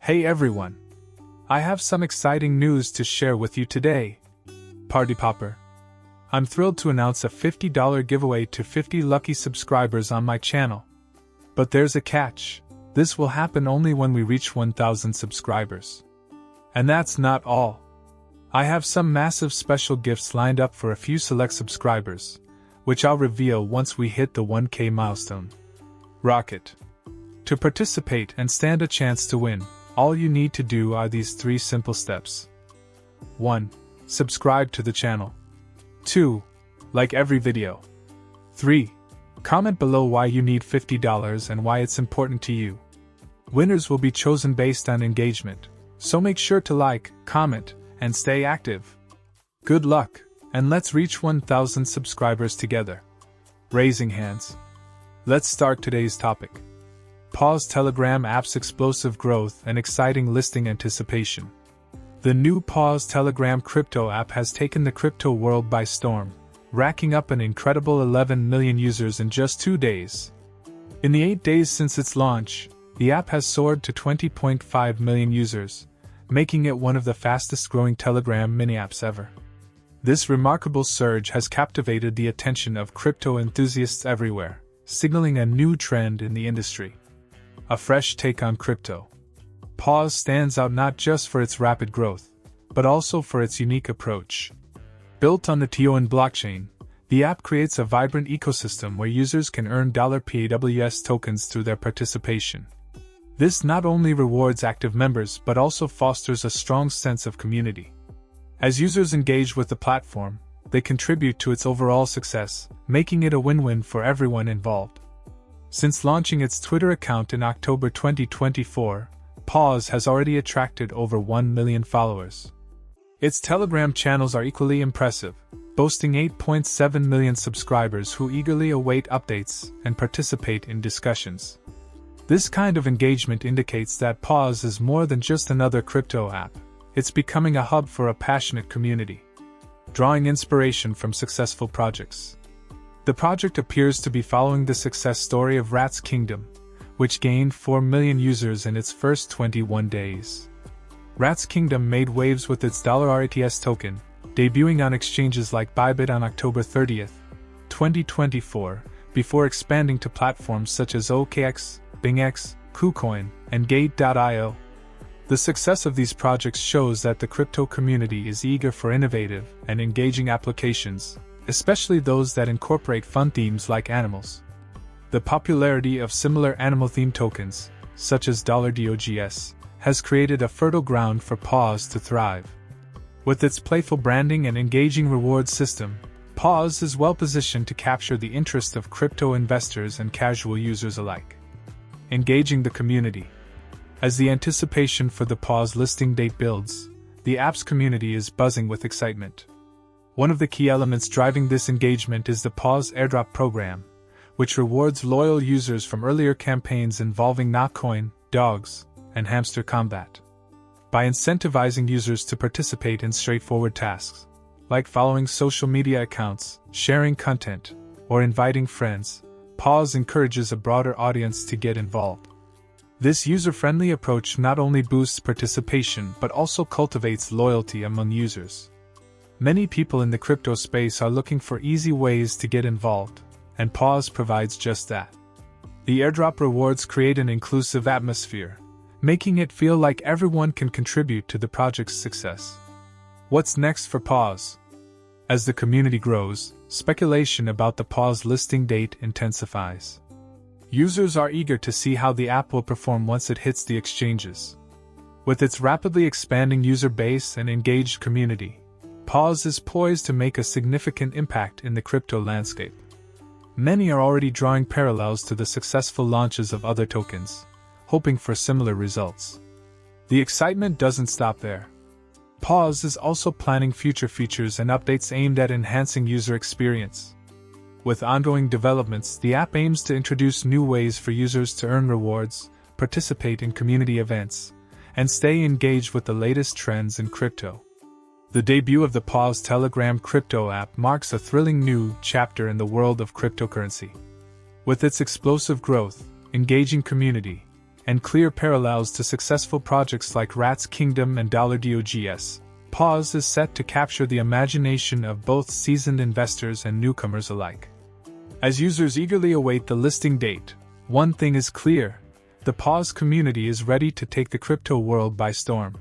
Hey everyone! I have some exciting news to share with you today. Party Popper. I'm thrilled to announce a $50 giveaway to 50 lucky subscribers on my channel. But there's a catch. This will happen only when we reach 1,000 subscribers. And that's not all. I have some massive special gifts lined up for a few select subscribers, which I'll reveal once we hit the 1K milestone. Rocket. To participate and stand a chance to win, all you need to do are these 3 simple steps. 1. Subscribe to the channel. 2. Like every video. 3. Comment below why you need $50 and why it's important to you. Winners will be chosen based on engagement, so make sure to like, comment, and stay active. Good luck, and let's reach 1,000 subscribers together. Raising hands. Let's start today's topic. Paws Telegram app's explosive growth and exciting listing anticipation. The new Paws Telegram crypto app has taken the crypto world by storm, racking up an incredible 11 million users in just 2 days. In the 8 days since its launch, the app has soared to 20.5 million users, making it one of the fastest-growing Telegram mini-apps ever. This remarkable surge has captivated the attention of crypto enthusiasts everywhere, signaling a new trend in the industry. A fresh take on crypto. Paws stands out not just for its rapid growth, but also for its unique approach. Built on the TON blockchain, the app creates a vibrant ecosystem where users can earn $PAWS tokens through their participation. This not only rewards active members but also fosters a strong sense of community. As users engage with the platform, they contribute to its overall success, making it a win-win for everyone involved. Since launching its Twitter account in October 2024, Paws has already attracted over 1 million followers. Its Telegram channels are equally impressive, boasting 8.7 million subscribers who eagerly await updates and participate in discussions. This kind of engagement indicates that Paws is more than just another crypto app. It's becoming a hub for a passionate community, drawing inspiration from successful projects. The project appears to be following the success story of Rat's Kingdom, which gained 4 million users in its first 21 days. Rat's Kingdom made waves with its $RATS token, debuting on exchanges like Bybit on October 30, 2024, before expanding to platforms such as OKX, xKuCoin, and Gate.io. The success of these projects shows that the crypto community is eager for innovative and engaging applications, especially those that incorporate fun themes like animals. The popularity of similar animal-themed tokens, such as $DOGS, has created a fertile ground for Paws to thrive. With its playful branding and engaging reward system, Paws is well-positioned to capture the interest of crypto investors and casual users alike. Engaging the community. As the anticipation for the Paws listing date builds, the app's community is buzzing with excitement. One of the key elements driving this engagement is the Paws Airdrop program, which rewards loyal users from earlier campaigns involving xKuCoin, dogs, and hamster combat. By incentivizing users to participate in straightforward tasks, like following social media accounts, sharing content, or inviting friends, Paws encourages a broader audience to get involved. This user-friendly approach not only boosts participation but also cultivates loyalty among users. Many people in the crypto space are looking for easy ways to get involved, and Paws provides just that. The airdrop rewards create an inclusive atmosphere, making it feel like everyone can contribute to the project's success. What's next for Paws? As the community grows, speculation about the Paws listing date intensifies. Users are eager to see how the app will perform once it hits the exchanges. With its rapidly expanding user base and engaged community, Paws is poised to make a significant impact in the crypto landscape. Many are already drawing parallels to the successful launches of other tokens, hoping for similar results. The excitement doesn't stop there. Paws is also planning future features and updates aimed at enhancing user experience. With ongoing developments, the app aims to introduce new ways for users to earn rewards, participate in community events, and stay engaged with the latest trends in crypto. The debut of the Paws Telegram crypto app marks a thrilling new chapter in the world of cryptocurrency. With its explosive growth, engaging community, and clear parallels to successful projects like Rat's Kingdom and $DOGS. Paws is set to capture the imagination of both seasoned investors and newcomers alike. As users eagerly await the listing date, one thing is clear: the Paws community is ready to take the crypto world by storm.